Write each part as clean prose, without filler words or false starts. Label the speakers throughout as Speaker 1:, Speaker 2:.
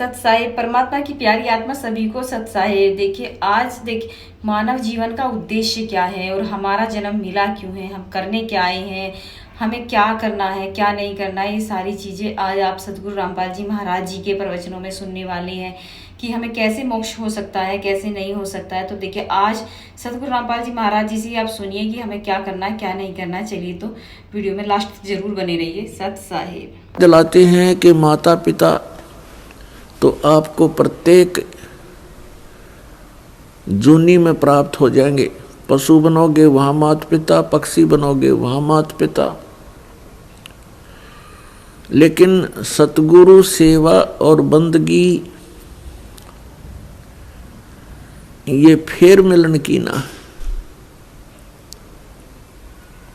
Speaker 1: सत साहिब, परमात्मा की प्यारी आत्मा सभी को सत साहिब। देखिए आज मानव जीवन का उद्देश्य क्या है और हमारा जन्म मिला क्यों है, हम करने क्या आए हैं, हमें क्या करना है क्या नहीं करना है, ये सारी चीज़ें आज आप सतगुरु रामपाल जी महाराज जी के प्रवचनों में सुनने वाले हैं कि हमें कैसे मोक्ष हो सकता है कैसे नहीं हो सकता है। तो देखिए आज सतगुरु रामपाल जी महाराज जी से आप सुनिए कि हमें क्या करना है क्या नहीं करना है। चलिए तो वीडियो में लास्ट जरूर बने रहिए। सत साहिब।
Speaker 2: दिलाते हैं कि माता पिता तो आपको प्रत्येक जूनी में प्राप्त हो जाएंगे। पशु बनोगे वहां माता पिता, पक्षी बनोगे वहां माता पिता, लेकिन सतगुरु सेवा और बंदगी ये फेर मिलन की ना।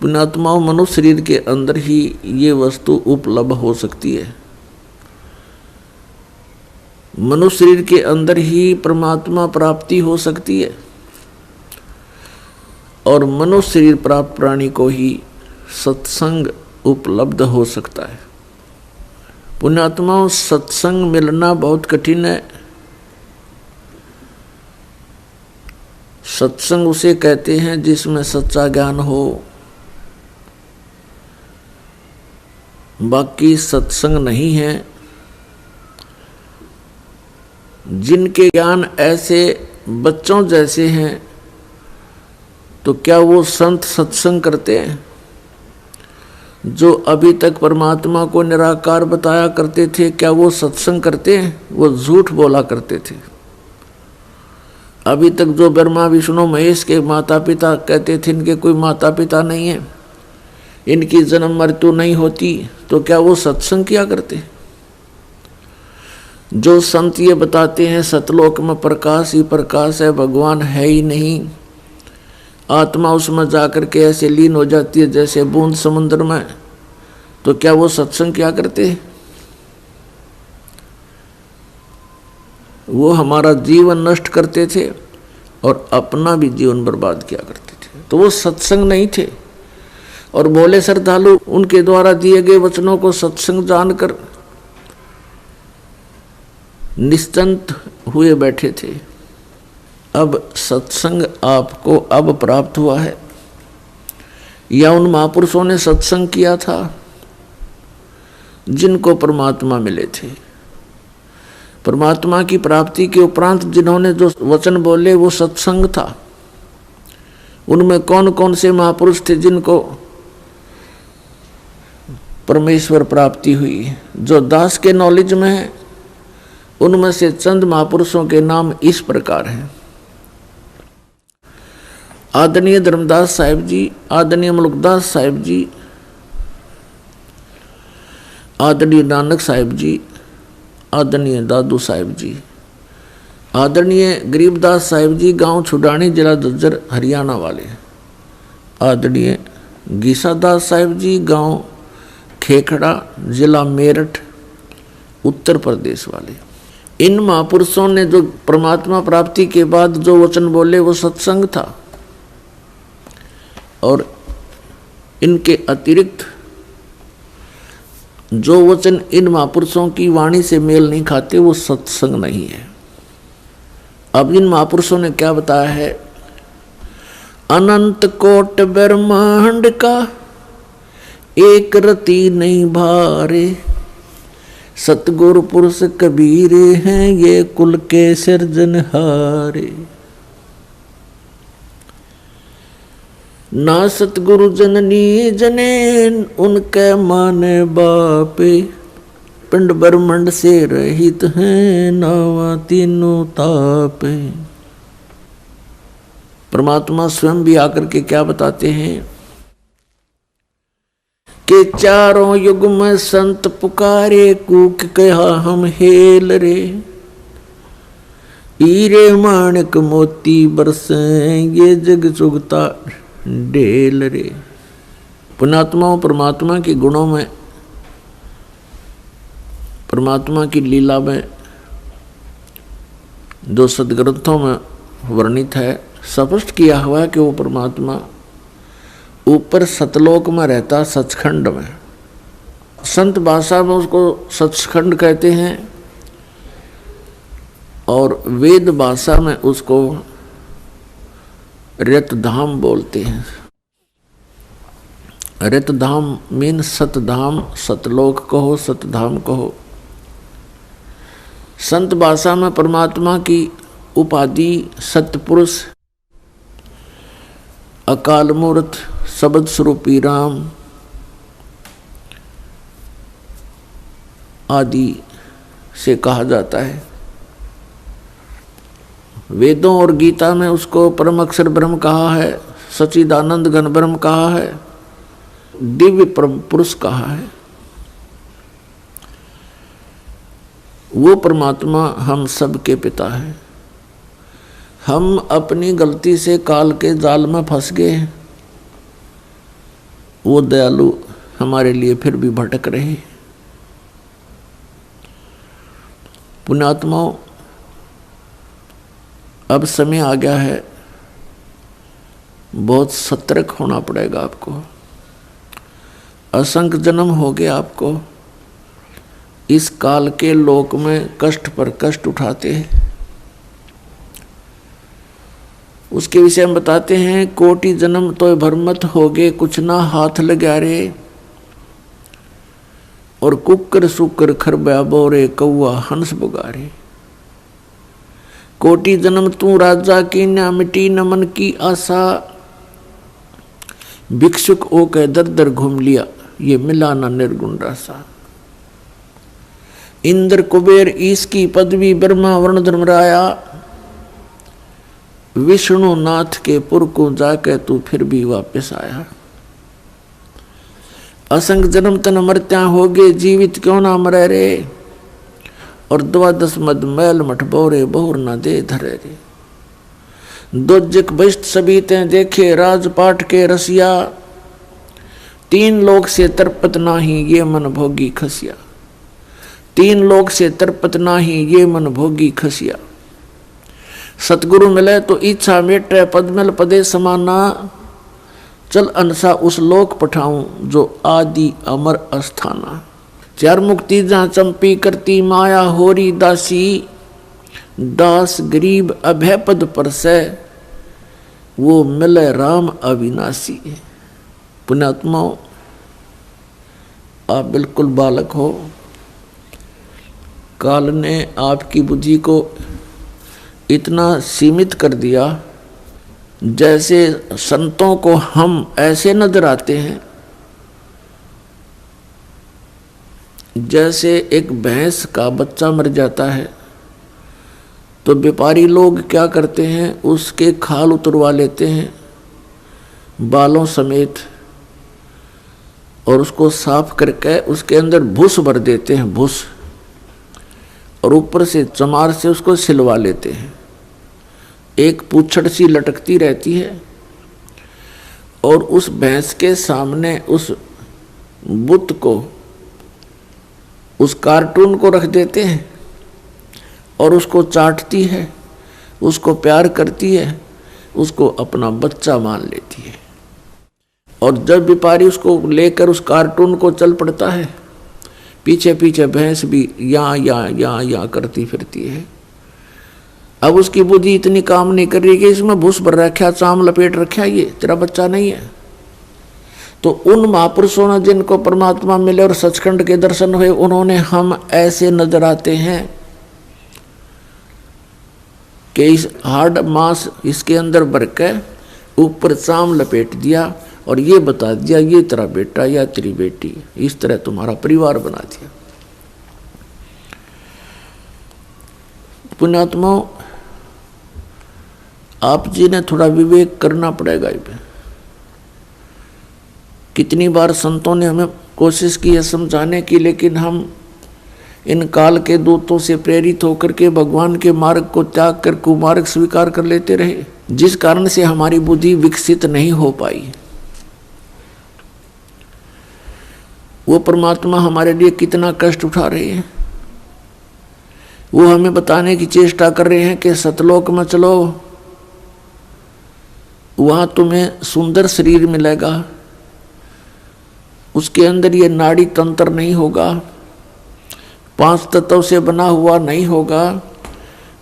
Speaker 2: पुण्यात्माओं, मनुष्य शरीर के अंदर ही ये वस्तु उपलब्ध हो सकती है। मनुष्य शरीर के अंदर ही परमात्मा प्राप्ति हो सकती है और मनुष्य शरीर प्राप्त प्राणी को ही सत्संग उपलब्ध हो सकता है। पुण्यात्माओं, सत्संग मिलना बहुत कठिन है। सत्संग उसे कहते हैं जिसमें सच्चा ज्ञान हो। बाकी सत्संग नहीं है। जिनके ज्ञान ऐसे बच्चों जैसे हैं तो क्या वो संत सत्संग करते हैं? जो अभी तक परमात्मा को निराकार बताया करते थे, क्या वो सत्संग करते हैं? वो झूठ बोला करते थे। अभी तक जो ब्रह्मा विष्णु महेश के माता पिता कहते थे इनके कोई माता पिता नहीं है, इनकी जन्म मृत्यु नहीं होती, तो क्या वो सत्संग किया करते? जो संत ये बताते हैं सतलोक में प्रकाश ही प्रकाश है, भगवान है ही नहीं, आत्मा उसमें जाकर के ऐसे लीन हो जाती है जैसे बूंद समुद्र में, तो क्या वो सत्संग किया करते? वो हमारा जीवन नष्ट करते थे और अपना भी जीवन बर्बाद किया करते थे, तो वो सत्संग नहीं थे। और बोले श्रद्धालु उनके द्वारा दिए गए वचनों को सत्संग जानकर निश्चिंत हुए बैठे थे। अब सत्संग आपको अब प्राप्त हुआ है या उन महापुरुषों ने सत्संग किया था जिनको परमात्मा मिले थे? परमात्मा की प्राप्ति के उपरांत जिन्होंने जो वचन बोले वो सत्संग था। उनमें कौन कौन से महापुरुष थे जिनको परमेश्वर प्राप्ति हुई? जो दास के नॉलेज में है उनमें से चंद महापुरुषों के नाम इस प्रकार हैं। आदरणीय धर्मदास साहिब जी, आदरणीय मुल्कदास साहिब जी, आदरणीय नानक साहिब जी, आदरणीय दादू साहिब जी, आदरणीय गरीबदास साहिब जी, गांव छुडानी, जिला झज्जर, हरियाणा वाले, आदरणीय गीसादास साहिब जी, गांव खेखड़ा, जिला मेरठ, उत्तर प्रदेश वाले। इन महापुरुषों ने जो परमात्मा प्राप्ति के बाद जो वचन बोले वो सत्संग था, और इनके अतिरिक्त जो वचन इन महापुरुषों की वाणी से मेल नहीं खाते वो सत्संग नहीं है। अब इन महापुरुषों ने क्या बताया है? अनंत कोट ब्रह्मांड का एक रति नहीं भारे, सतगुरु पुरुष कबीर हैं ये कुल के सिरजनहारे। ना सतगुरु जननी जने उनके माने बापे, पिंड ब्रह्मंड से रहित हैं नावा तीनों तापे। परमात्मा स्वयं भी आकर के क्या बताते हैं कि चारों युग में संत पुकारे, कूक कहा हम हेल रे, हीरे माणिक मोती बरसे ये जग चुगता ढेल रे। पुण्यात्माओं, परमात्मा के गुणों में, परमात्मा की लीला में जो सदग्रंथों में वर्णित है, स्पष्ट किया हुआ है कि वो परमात्मा ऊपर सतलोक में रहता, सचखंड में। संत भाषा में उसको सचखंड कहते हैं और वेद भाषा में उसको रतधाम बोलते हैं। रतधाम मीन सतधाम, सतलोक कहो, सतधाम कहो। संत भाषा में परमात्मा की उपाधि सतपुरुष, अकाल मूर्त, शब्द स्वरूपी राम आदि से कहा जाता है। वेदों और गीता में उसको परम अक्षर ब्रह्म कहा है, सच्चिदानंद घन ब्रह्म कहा है, दिव्य परम पुरुष कहा है। वो परमात्मा हम सब के पिता है। हम अपनी गलती से काल के जाल में फंस गए हैं। वो दयालु हमारे लिए फिर भी भटक रहे। पुण्यात्माओं, अब समय आ गया है, बहुत सतर्क होना पड़ेगा आपको। असंख्य जन्म हो गए आपको इस काल के लोक में कष्ट पर कष्ट उठाते हैं। उसके विषय में बताते हैं, कोटि जन्म तो भरमत हो गए, कुछ ना हाथ लगा रे। और कुकर सुकर खरबा बोरे, कौआ हंस बुगारे। कोटि जन्म तू राजा की न मिटी न मन की आशा। भिक्षुक ओ के दर दर घूम लिया, ये मिला न निर्गुण रासा। इंद्र कुबेर ईश की पदवी, ब्रह्मा वर्ण धर्मराया। विष्णु नाथ के पुर को जाके तू फिर भी वापस आया। असंख्य जन्म तन मरत्या हो गए, जीवित क्यों ना मरे रे। और 12 मद मैल मठ बोरे, बहुर न दे धरे रे। दोजक बष्ट सभी ते देखे, राजपाट के रसिया। 3 लोक से तरपत नाही, ये मन भोगी खसिया। 3 लोक से तरपत नाही, ये मन भोगी खसिया। सतगुरु मिले तो इच्छा मेटे, पदमल पदे समाना। चल अनसा उस लोक पठाऊं, जो आदि अमर अस्थाना। 4 मुक्ति जहाँ चंपी करती, माया होरी दासी। दास गरीब अभय पद पर से, वो मिले राम अविनाशी। पुण्यात्माओं, आप बिल्कुल बालक हो। काल ने आपकी बुद्धि को इतना सीमित कर दिया, जैसे संतों को हम ऐसे नजर आते हैं जैसे एक भैंस का बच्चा मर जाता है तो व्यापारी लोग क्या करते हैं, उसके खाल उतरवा लेते हैं बालों समेत, और उसको साफ करके उसके अंदर भूस भर देते हैं, भूस, और ऊपर से चमार से उसको सिलवा लेते हैं। एक पूंछड़ सी लटकती रहती है, और उस भैंस के सामने उस बुत को, उस कार्टून को रख देते हैं, और उसको चाटती है, उसको प्यार करती है, उसको अपना बच्चा मान लेती है। और जब व्यापारी उसको लेकर उस कार्टून को चल पड़ता है, पीछे पीछे भैंस भी यहाँ करती फिरती है। अब उसकी बुद्धि इतनी काम नहीं कर रही कि इसमें भूस भर रखा, चाम लपेट रखा, ये तेरा बच्चा नहीं है। तो उन महापुरुषों ने जिनको परमात्मा मिले और सचखंड के दर्शन हुए, उन्होंने हम ऐसे नजर आते हैं कि इस हार्ड मांस इसके अंदर भर के ऊपर चाम लपेट दिया और ये बता दिया, ये तेरा बेटा या तेरी बेटी, इस तरह तुम्हारा परिवार बना दिया। पुण्यात्माओं, आप जी ने थोड़ा विवेक करना पड़ेगा। कितनी बार संतों ने हमें कोशिश की है समझाने की, लेकिन हम इन काल के दूतों से प्रेरित होकर के भगवान के मार्ग को त्याग कर कुमार्ग स्वीकार कर लेते रहे, जिस कारण से हमारी बुद्धि विकसित नहीं हो पाई। वो परमात्मा हमारे लिए कितना कष्ट उठा रहे हैं। वो हमें बताने की चेष्टा कर रहे हैं कि सतलोक में चलो, वहां तुम्हें सुंदर शरीर मिलेगा, उसके अंदर ये नाड़ी तंत्र नहीं होगा, 5 तत्व से बना हुआ नहीं होगा,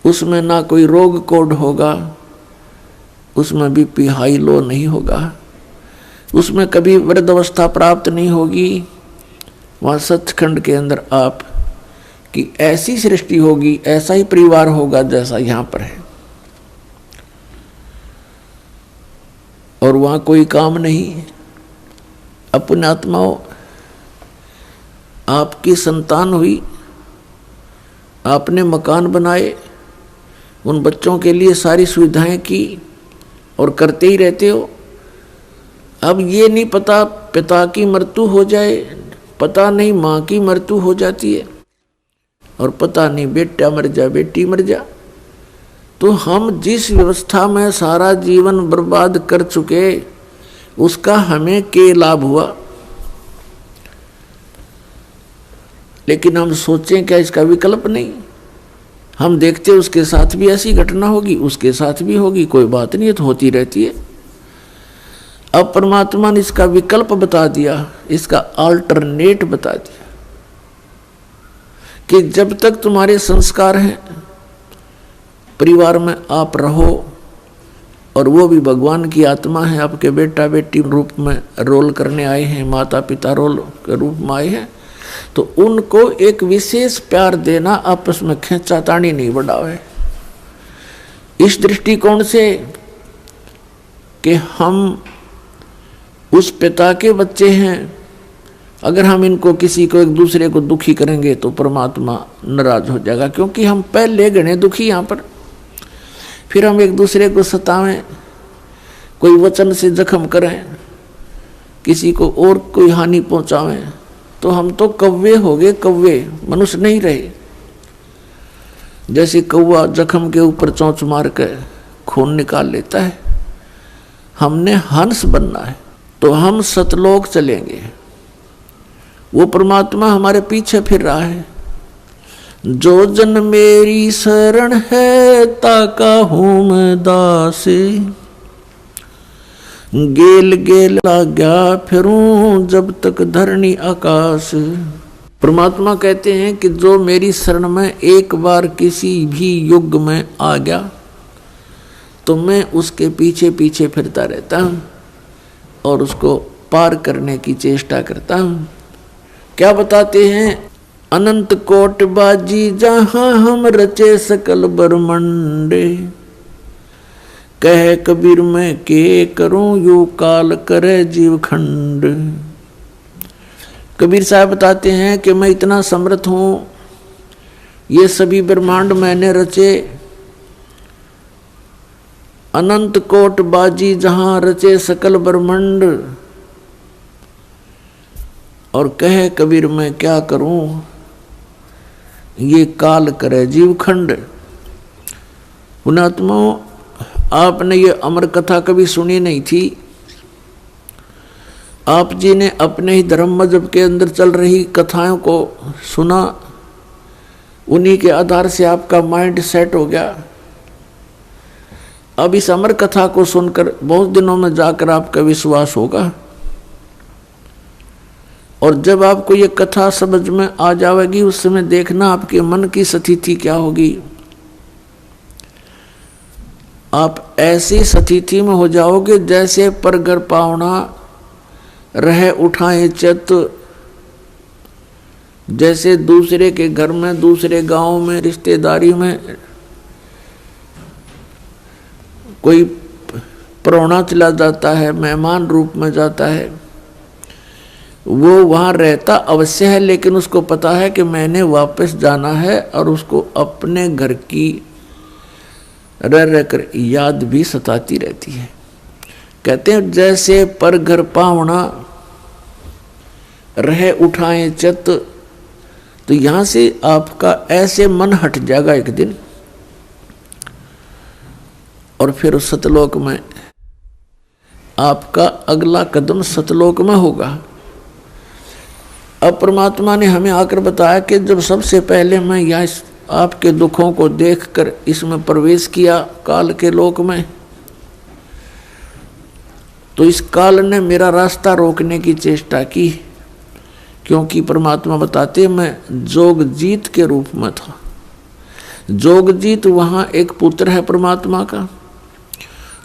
Speaker 2: उसमें ना कोई रोग कोड होगा, उसमें बीपी हाई लो नहीं होगा, उसमें कभी वृद्धावस्था प्राप्त नहीं होगी। वहाँ सचखंड के अंदर आप की ऐसी सृष्टि होगी, ऐसा ही परिवार होगा जैसा यहाँ पर है। और वहाँ कोई काम नहीं। अपने आत्माओं, आपकी संतान हुई, आपने मकान बनाए, उन बच्चों के लिए सारी सुविधाएं की और करते ही रहते हो। अब ये नहीं पता पिता की मृत्यु हो जाए, पता नहीं माँ की मृत्यु हो जाती है, और पता नहीं बेटा मर जा बेटी मर जा। तो हम जिस व्यवस्था में सारा जीवन बर्बाद कर चुके, उसका हमें क्या लाभ हुआ? लेकिन हम सोचें क्या इसका विकल्प नहीं? हम देखते उसके साथ भी ऐसी घटना होगी, उसके साथ भी होगी, कोई बात नहीं है, तो होती रहती है। अब परमात्मा ने इसका विकल्प बता दिया, इसका अल्टरनेट बता दिया कि जब तक तुम्हारे संस्कार हैं, परिवार में आप रहो, और वो भी भगवान की आत्मा है, आपके बेटा बेटी रूप में रोल करने आए हैं, माता पिता रोल के रूप में आए हैं, तो उनको एक विशेष प्यार देना, आपस में खींचातानी नहीं बढ़ावे। इस दृष्टिकोण से कि हम उस पिता के बच्चे हैं, अगर हम इनको किसी को एक दूसरे को दुखी करेंगे तो परमात्मा नाराज हो जाएगा, क्योंकि हम पहले गणे दुखी यहाँ पर। फिर हम एक दूसरे को सतावें, कोई वचन से जख्म करें, किसी को और कोई हानि पहुंचावें, तो हम तो कौवे हो गए, कौवे, मनुष्य नहीं रहे। जैसे कौवा जख्म के ऊपर चोंच मार कर खून निकाल लेता है, हमने हंस बनना है, तो हम सतलोक चलेंगे। वो परमात्मा हमारे पीछे फिर रहा है। जो जन मेरी शरण है, ताका हूँ मैं दास, गेल गेल आज्ञा फिरूं जब तक धरणी आकाश। परमात्मा कहते हैं कि जो मेरी शरण में एक बार किसी भी युग में आ गया, तो मैं उसके पीछे पीछे फिरता रहता हूँ और उसको पार करने की चेष्टा करता हूँ। क्या बताते हैं? अनंत कोट बाजी जहाँ हम रचे सकल ब्रह्मंडे, कह कबीर मैं के करूं यू काल करे जीव खंड। कबीर साहब बताते हैं कि मैं इतना समर्थ हूँ, ये सभी ब्रह्मांड मैंने रचे, अनंत कोट बाजी जहाँ रचे सकल ब्रह्मंड, और कहे कबीर मैं क्या करूं ये काल करे जीव खंड। पुणात्माओं, आपने ये अमर कथा कभी सुनी नहीं थी। आप जी ने अपने ही धर्म मजहब के अंदर चल रही कथाओं को सुना, उन्हीं के आधार से आपका माइंड सेट हो गया। अब इस अमर कथा को सुनकर बहुत दिनों में जाकर आपका विश्वास होगा, और जब आपको ये कथा समझ में आ जाएगी, उस समय देखना आपके मन की स्थिति क्या होगी। आप ऐसी स्थिति में हो जाओगे जैसे परगर पावना रहे उठाए चित, जैसे दूसरे के घर में, दूसरे गांव में, रिश्तेदारी में कोई प्राहुणा चला जाता है, मेहमान रूप में जाता है, वो वहाँ रहता अवश्य है, लेकिन उसको पता है कि मैंने वापस जाना है, और उसको अपने घर की रह रहकर याद भी सताती रहती है। कहते हैं जैसे पर घर पावना रहे उठाए चित, तो यहाँ से आपका ऐसे मन हट जाएगा एक दिन, और फिर सतलोक में आपका अगला कदम सतलोक में होगा। अब परमात्मा ने हमें आकर बताया कि जब सबसे पहले मैं यहाँ आपके दुखों को देखकर इसमें प्रवेश किया काल के लोक में, तो इस काल ने मेरा रास्ता रोकने की चेष्टा की, क्योंकि परमात्मा बताते मैं जोग जीत के रूप में था। जोगजीत वहाँ एक पुत्र है परमात्मा का,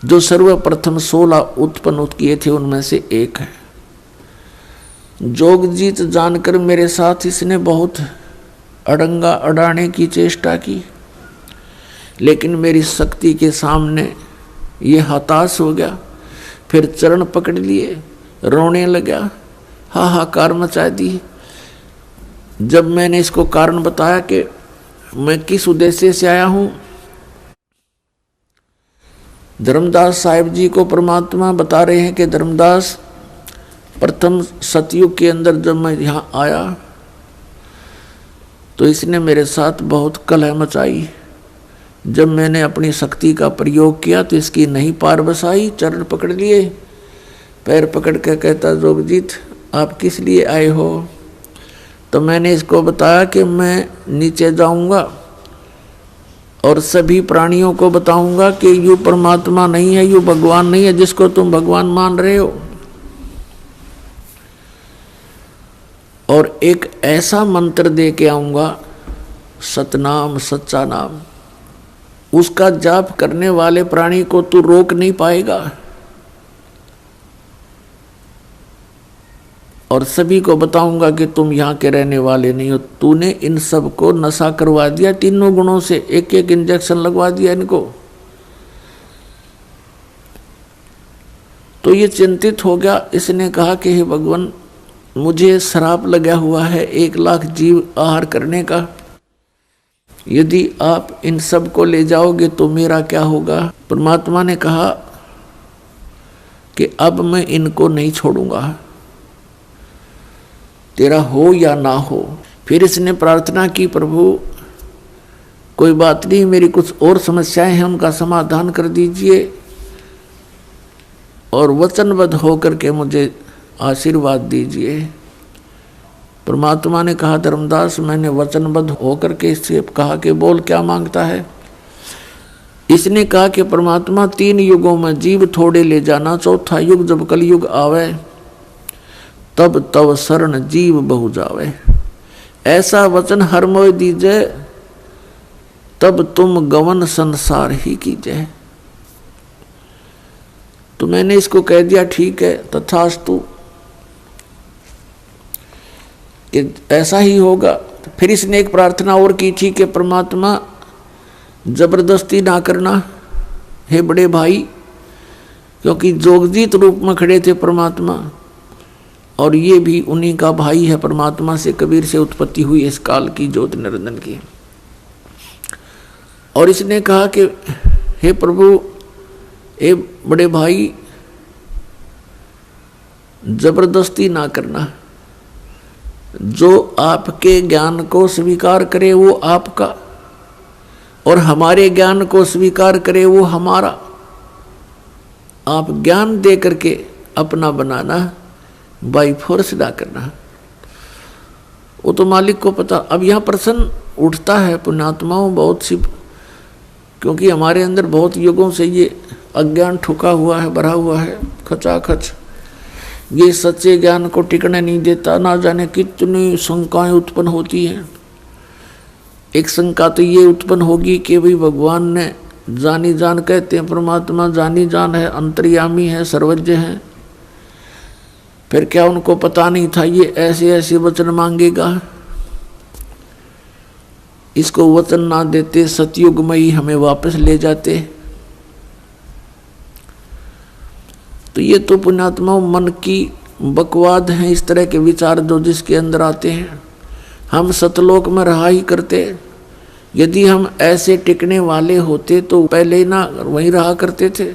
Speaker 2: जो सर्वप्रथम 16 उत्पन्न किए थे उनमें से एक है। जोगजीत जानकर मेरे साथ इसने बहुत अड़ंगा अड़ाने की चेष्टा की, लेकिन मेरी शक्ति के सामने ये हताश हो गया। फिर चरण पकड़ लिए, रोने लगा, हाहाकार मचा दी। जब मैंने इसको कारण बताया कि मैं किस उद्देश्य से आया हूं, धर्मदास साहिब जी को परमात्मा बता रहे हैं कि धर्मदास, प्रथम सतयुग के अंदर जब मैं यहाँ आया तो इसने मेरे साथ बहुत कलह मचाई। जब मैंने अपनी शक्ति का प्रयोग किया तो इसकी नहीं पार बसाई। चरण पकड़ लिए, पैर पकड़ के कहता, जोगजीत आप किस लिए आए हो? तो मैंने इसको बताया कि मैं नीचे जाऊंगा और सभी प्राणियों को बताऊंगा कि यू परमात्मा नहीं है, यू भगवान नहीं है जिसको तुम भगवान मान रहे हो। और एक ऐसा मंत्र दे के आऊंगा, सतनाम, सच्चा नाम, उसका जाप करने वाले प्राणी को तू रोक नहीं पाएगा। और सभी को बताऊंगा कि तुम यहाँ के रहने वाले नहीं हो। तूने इन सब को नशा करवा दिया, तीनों गुणों से एक एक इंजेक्शन लगवा दिया इनको। तो ये चिंतित हो गया। इसने कहा कि हे भगवान, मुझे श्राप लगा हुआ है 1 लाख जीव आहार करने का। यदि आप इन सब को ले जाओगे तो मेरा क्या होगा? परमात्मा ने कहा कि अब मैं इनको नहीं छोड़ूंगा, तेरा हो या ना हो। फिर इसने प्रार्थना की, प्रभु कोई बात नहीं, मेरी कुछ और समस्याएं हैं, उनका समाधान कर दीजिए और वचनबद्ध होकर के मुझे आशीर्वाद दीजिए। परमात्मा ने कहा, धर्मदास मैंने वचनबद्ध होकर के इससे कहा कि बोल क्या मांगता है। इसने कहा कि परमात्मा 3 युगों में जीव थोड़े ले जाना, चौथा युग जब कलयुग आवे तब तव शरण जीव बहु जावे। ऐसा वचन हर मोय दीजिए, तब तुम गवन संसार ही कीजिए। तो मैंने इसको कह दिया ठीक है, तथास्तु, कि ऐसा ही होगा। फिर इसने एक प्रार्थना और की थी कि परमात्मा जबरदस्ती ना करना हे बड़े भाई, क्योंकि जोगजीत रूप में खड़े थे परमात्मा और ये भी उन्हीं का भाई है। परमात्मा से कबीर से उत्पत्ति हुई इस काल की ज्योति निरंजन की। और इसने कहा कि हे प्रभु, हे बड़े भाई, जबरदस्ती ना करना। जो आपके ज्ञान को स्वीकार करे वो आपका, और हमारे ज्ञान को स्वीकार करे वो हमारा। आप ज्ञान दे करके अपना बनाना, बाई फोर्स ना करना। वो तो मालिक को पता। अब यहाँ प्रश्न उठता है पुण्यात्माओं बहुत सी, क्योंकि हमारे अंदर बहुत युगों से ये अज्ञान ठुका हुआ है, भरा हुआ है खचाखच। ये सच्चे ज्ञान को टिकने नहीं देता। ना जाने कितनी शंकाएं उत्पन्न होती हैं। एक शंका तो ये उत्पन्न होगी कि भाई भगवान ने जानी जान, कहते हैं परमात्मा जानी जान है, अंतर्यामी है, सर्वज्ञ है। फिर क्या उनको पता नहीं था ये ऐसे ऐसे वचन मांगेगा? इसको वचन ना देते सतयुग में ही हमें वापस ले जाते। तो ये तो पुण्यात्मा मन की बकवाद है, इस तरह के विचार जो जिसके अंदर आते हैं। हम सतलोक में रहा ही करते। यदि हम ऐसे टिकने वाले होते तो पहले ही ना वहीं रहा करते थे।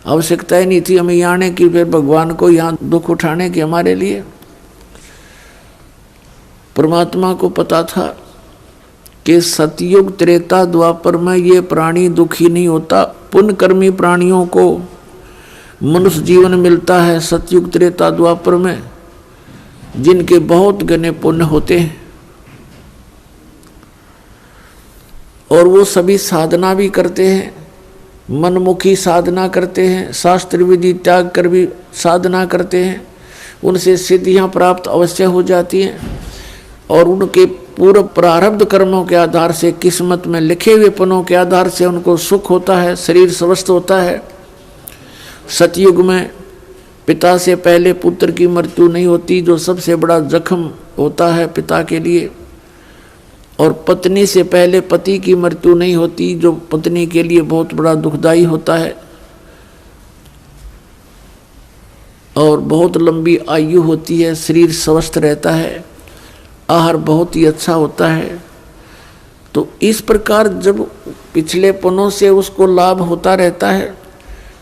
Speaker 2: आवश्यकता ही नहीं थी हमें यहाँ आने की, फिर भगवान को यहाँ दुख उठाने की हमारे लिए। परमात्मा को पता था कि सतयुग त्रेता द्वापर में ये प्राणी दुखी नहीं होता। पुण्यकर्मी प्राणियों को मनुष्य जीवन मिलता है सतयुग त्रेता द्वापर में, जिनके बहुत घने पुण्य होते हैं और वो सभी साधना भी करते हैं, मनमुखी साधना करते हैं, शास्त्र विधि त्याग कर भी साधना करते हैं। उनसे सिद्धियां प्राप्त अवश्य हो जाती हैं और उनके पूर्व प्रारब्ध कर्मों के आधार से, किस्मत में लिखे हुए पनों के आधार से उनको सुख होता है, शरीर स्वस्थ होता है। सतयुग में पिता से पहले पुत्र की मृत्यु नहीं होती, जो सबसे बड़ा जख्म होता है पिता के लिए। और पत्नी से पहले पति की मृत्यु नहीं होती, जो पत्नी के लिए बहुत बड़ा दुखदाई होता है। और बहुत लंबी आयु होती है, शरीर स्वस्थ रहता है, आहार बहुत ही अच्छा होता है। तो इस प्रकार जब पिछले पनों से उसको लाभ होता रहता है,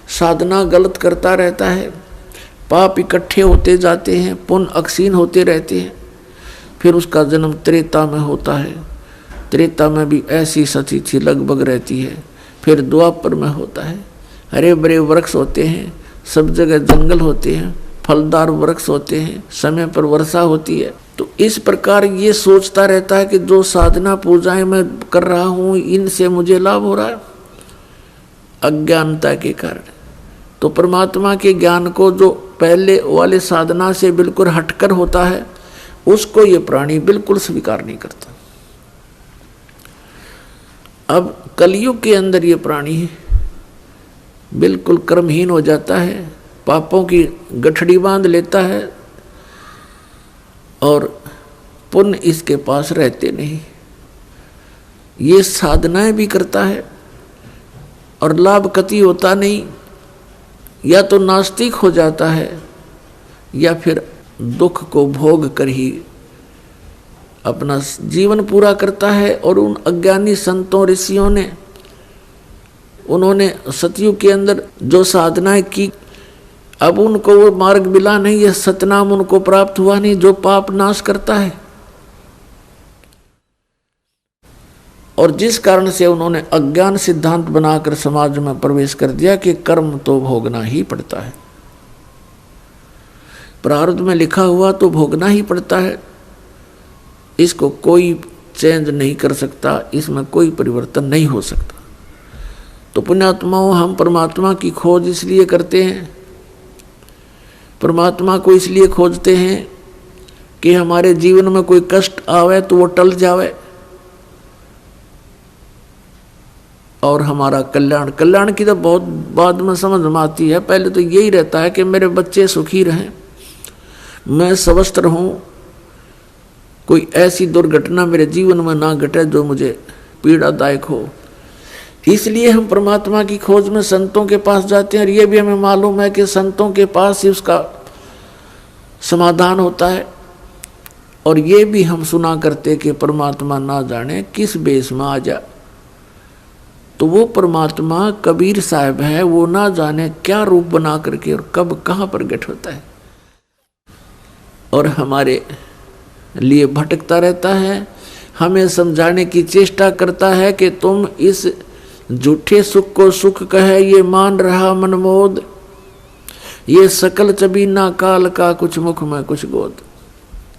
Speaker 2: साधना गलत करता रहता है, पाप इकट्ठे होते जाते हैं, पुण्य अक्षीण होते रहते हैं, फिर उसका जन्म त्रेता में होता है। त्रेता में भी ऐसी सती थी लगभग रहती है। फिर द्वापर में होता है, हरे भरे वृक्ष होते हैं, सब जगह जंगल होते हैं, फलदार वृक्ष होते हैं, समय पर वर्षा होती है। तो इस प्रकार ये सोचता रहता है कि जो साधना पूजाएं मैं कर रहा हूँ इनसे मुझे लाभ हो रहा है, अज्ञानता के कारण। तो परमात्मा के ज्ञान को जो पहले वाले साधना से बिल्कुल हटकर होता है, उसको ये प्राणी बिल्कुल स्वीकार नहीं करता। अब कलयुग के अंदर ये प्राणी बिल्कुल कर्महीन हो जाता है, पापों की गठड़ी बांध लेता है और पुण्य इसके पास रहते नहीं। ये साधनाएं भी करता है और लाभ कति होता नहीं, या तो नास्तिक हो जाता है या फिर दुख को भोग कर ही अपना जीवन पूरा करता है। और उन अज्ञानी संतों ऋषियों ने, उन्होंने सतयुग के अंदर जो साधनाएं की, अब उनको वो मार्ग मिला नहीं, यह सतनाम उनको प्राप्त हुआ नहीं जो पाप नाश करता है। और जिस कारण से उन्होंने अज्ञान सिद्धांत बनाकर समाज में प्रवेश कर दिया कि कर्म तो भोगना ही पड़ता है, प्रारब्ध में लिखा हुआ तो भोगना ही पड़ता है, इसको कोई चेंज नहीं कर सकता, इसमें कोई परिवर्तन नहीं हो सकता। तो पुण्यात्माओं, हम परमात्मा की खोज इसलिए करते हैं, परमात्मा को इसलिए खोजते हैं कि हमारे जीवन में कोई कष्ट आवे तो वो टल जावे और हमारा कल्याण। कल्याण की तो बहुत बाद में समझ में आती है, पहले तो यही रहता है कि मेरे बच्चे सुखी रहें, मैं स्वस्थ रहूं, कोई ऐसी दुर्घटना मेरे जीवन में ना घटे जो मुझे पीड़ादायक हो। इसलिए हम परमात्मा की खोज में संतों के पास जाते हैं। और ये भी हमें मालूम है कि संतों के पास ही उसका समाधान होता है। और ये भी हम सुना करते कि परमात्मा ना जाने किस बेस में आ जा। तो वो परमात्मा कबीर साहब है, वो ना जाने क्या रूप बना करके और कब कहाँ प्रकट होता है और हमारे लिए भटकता रहता है, हमें समझाने की चेष्टा करता है कि तुम इस झूठे सुख को सुख कहे ये मान रहा मनमोद, ये सकल चबीना काल का कुछ मुख में कुछ गोद।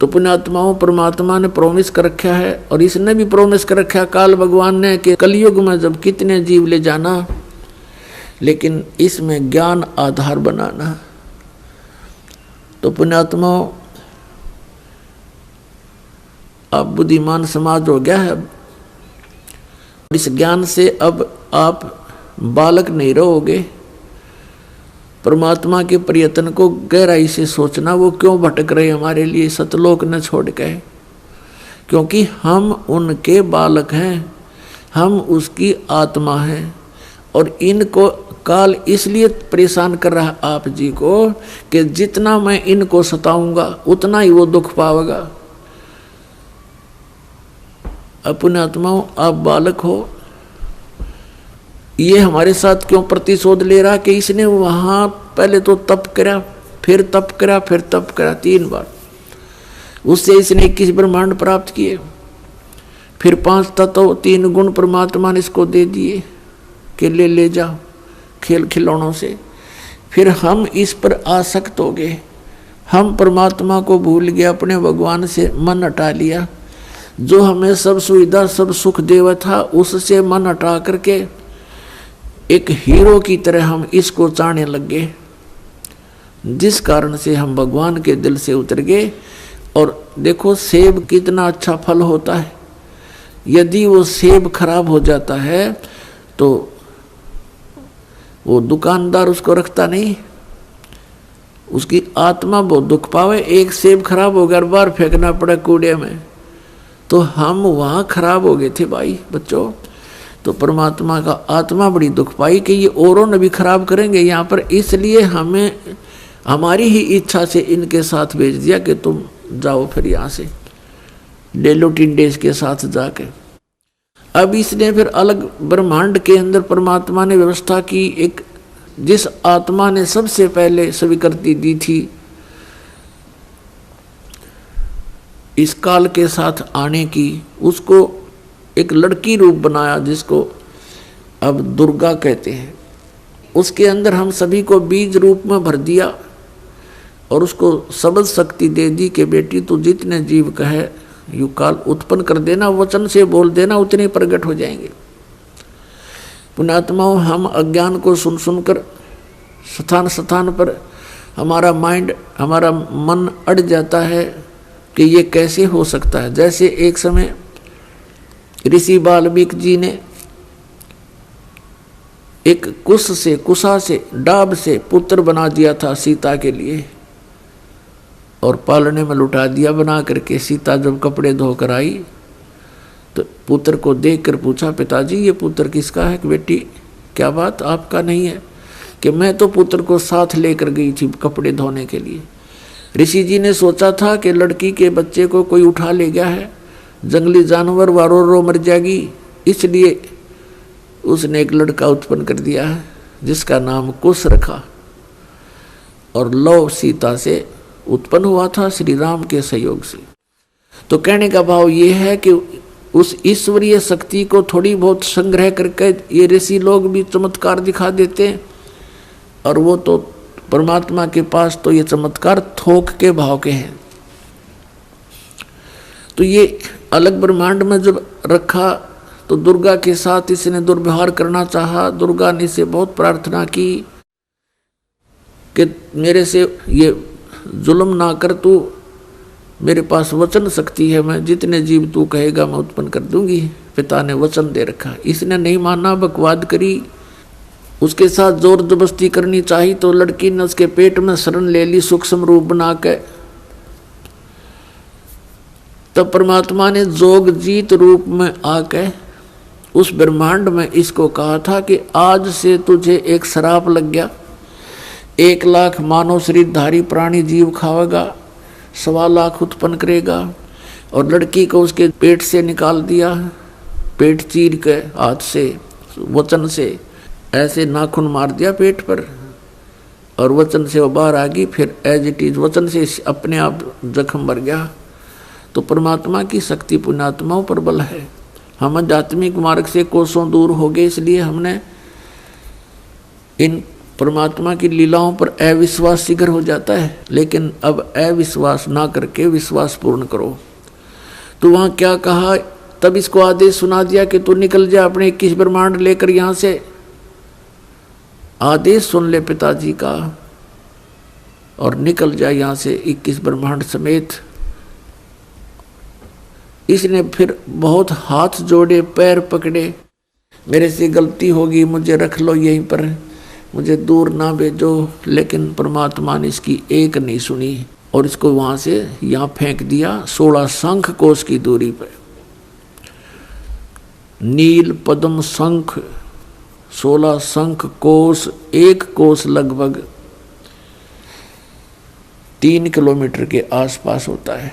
Speaker 2: तो पुण्यात्माओं, परमात्मा ने प्रोमिस कर रखा है और इसने भी प्रोमिस कर रखा है काल भगवान ने कि कलयुग में जब कितने जीव ले जाना, लेकिन इसमें ज्ञान आधार बनाना। तो पुण्यात्माओं, अब बुद्धिमान समाज हो गया है, इस ज्ञान से अब आप बालक नहीं रहोगे। परमात्मा के प्रयत्न को गहराई से सोचना, वो क्यों भटक रहे हमारे लिए सतलोक न छोड़ के, क्योंकि हम उनके बालक हैं, हम उसकी आत्मा हैं। और इनको काल इसलिए परेशान कर रहा आप जी को कि जितना मैं इनको सताऊंगा उतना ही वो दुख पाएगा। अपने आत्माओं, आप बालक हो, ये हमारे साथ क्यों प्रतिशोध ले रहा कि इसने वहां पहले तो तप करा, फिर तप करा, फिर तप करा, 3 बार। उससे इसने 21 ब्रह्मांड प्राप्त किए, फिर 5 तत्व 3 गुण परमात्मा ने इसको दे दिए कि ले जाओ खेल खिलौनों से। फिर हम इस पर आसक्त हो गए, हम परमात्मा को भूल गए, अपने भगवान से मन हटा लिया। जो हमें सब सुविधा सब सुख देवा था उससे मन हटा करके एक हीरो की तरह हम इसको चाहने लग गए, जिस कारण से हम भगवान के दिल से उतर गए। और देखो सेब कितना अच्छा फल होता है, यदि वो सेब खराब हो जाता है तो वो दुकानदार उसको रखता नहीं, उसकी आत्मा बहुत दुख पावे। एक सेब खराब हो गया और बाहर फेंकना पड़ा कूड़े में, तो हम वहाँ खराब हो गए थे भाई बच्चों। तो परमात्मा का आत्मा बड़ी दुख पाई कि ये औरों ने भी खराब करेंगे यहाँ पर, इसलिए हमें हमारी ही इच्छा से इनके साथ भेज दिया कि तुम जाओ फिर यहाँ से, ले लो टिंडेस के साथ जाके। अब इसने फिर अलग ब्रह्मांड के अंदर परमात्मा ने व्यवस्था की, एक जिस आत्मा ने सबसे पहले स्वीकृति दी थी इस काल के साथ आने की, उसको एक लड़की रूप बनाया जिसको अब दुर्गा कहते हैं। उसके अंदर हम सभी को बीज रूप में भर दिया और उसको शब्द शक्ति दे दी कि बेटी तू जितने जीव कहे यू काल उत्पन्न कर देना, वचन से बोल देना, उतने प्रकट हो जाएंगे। पुण्यात्माओं, हम अज्ञान को सुन सुनकर स्थान स्थान पर हमारा माइंड, हमारा मन अड़ जाता है कि ये कैसे हो सकता है। जैसे एक समय ऋषि वाल्मीकि जी ने एक कुशा से डाब से पुत्र बना दिया था सीता के लिए, और पालने में लुटा दिया बना करके। सीता जब कपड़े धोकर आई तो पुत्र को देखकर पूछा, पिताजी ये पुत्र किसका है? कि बेटी क्या बात, आपका नहीं है? कि मैं तो पुत्र को साथ लेकर गई थी कपड़े धोने के लिए। ऋषि जी ने सोचा था कि लड़की के बच्चे को कोई उठा ले गया है, जंगली जानवर रो मर जाएगी, इसलिए उसने एक लड़का उत्पन्न कर दिया है जिसका नाम कुश रखा, और लव सीता से उत्पन्न हुआ था श्री राम के सहयोग से। तो कहने का भाव ये है कि उस ईश्वरीय शक्ति को थोड़ी बहुत संग्रह करके ये ऋषि लोग भी चमत्कार दिखा देते हैं, और वो तो परमात्मा के पास तो ये चमत्कार थोक के भाव के हैं। तो ये अलग ब्रह्मांड में जब रखा तो दुर्गा के साथ इसने दुर्व्यवहार करना चाहा। दुर्गा ने इसे बहुत प्रार्थना की कि मेरे से ये जुल्म ना कर, तू मेरे पास वचन शक्ति है, मैं जितने जीव तू कहेगा मैं उत्पन्न कर दूंगी। पिता ने वचन दे रखा, इसने नहीं माना, बकवाद करी, उसके साथ जोर जबरदस्ती करनी चाहिए। तो लड़की ने उसके पेट में शरण ले ली सूक्ष्म रूप बना के। तब परमात्मा ने जोग जीत रूप में आके उस ब्रह्मांड में इसको कहा था कि आज से तुझे एक श्राप लग गया, 1 लाख मानव शरीरधारी प्राणी जीव खावेगा, 1.25 लाख उत्पन्न करेगा। और लड़की को उसके पेट से निकाल दिया, पेट चीर के हाथ से वचन से ऐसे नाखून मार दिया पेट पर, और वचन से वो बाहर आ गई। फिर एज इट इज वचन से अपने आप जख्म भर गया। तो परमात्मा की शक्ति पुण्यात्माओं पर बल है। हम आध्यात्मिक मार्ग से कोसों दूर हो गए, इसलिए हमने इन परमात्मा की लीलाओं पर अविश्वास शीघ्र हो जाता है। लेकिन अब अविश्वास ना करके विश्वास पूर्ण करो। तो वहाँ क्या कहा, तब इसको आदेश सुना दिया कि तू निकल जा अपने 21 ब्रह्मांड लेकर यहाँ से। आदेश सुन ले पिताजी का और निकल जा यहाँ से 21 ब्रह्मांड समेत। इसने फिर बहुत हाथ जोड़े, पैर पकड़े, मेरे से गलती होगी, मुझे रख लो यहीं पर, मुझे दूर ना भेजो। लेकिन परमात्मा ने इसकी एक नहीं सुनी और इसको वहाँ से यहाँ फेंक दिया 16 शंख कोश की दूरी पर। नील पद्म शंख 16 शंख कोश, 1 कोश लगभग 3 किलोमीटर के आसपास होता है।